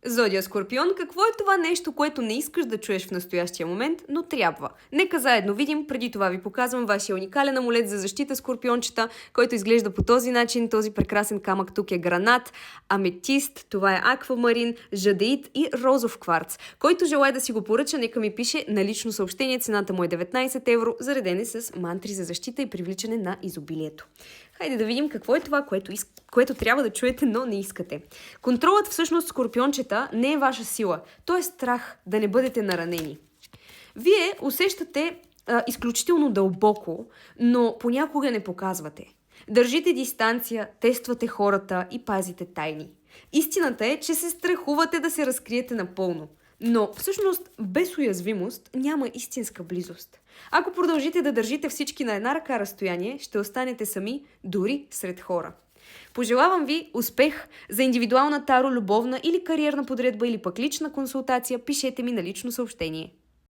Зодия Скорпион, какво е това нещо, което не искаш да чуеш в настоящия момент, но трябва? Нека заедно видим, преди това ви показвам вашия уникален амулет за защита, скорпиончета, който изглежда по този начин. Този прекрасен камък тук е гранат, аметист, това е аквамарин, жадеит и розов кварц. Който желая да си го поръча, нека ми пише на лично съобщение, цената му е 19 евро, зареден е с мантри за защита и привличане на изобилието. Хайде да видим какво е това, което трябва да чуете, но не искате. Контролът всъщност, скорпиончета, не е ваша сила. То е страх да не бъдете наранени. Вие усещате изключително дълбоко, но понякога не показвате. Държите дистанция, тествате хората и пазите тайни. Истината е, че се страхувате да се разкриете напълно. Но всъщност без уязвимост няма истинска близост. Ако продължите да държите всички на една ръка разстояние, ще останете сами дори сред хора. Пожелавам ви успех! За индивидуална таро, любовна или кариерна подредба или пък лична консултация пишете ми на лично съобщение.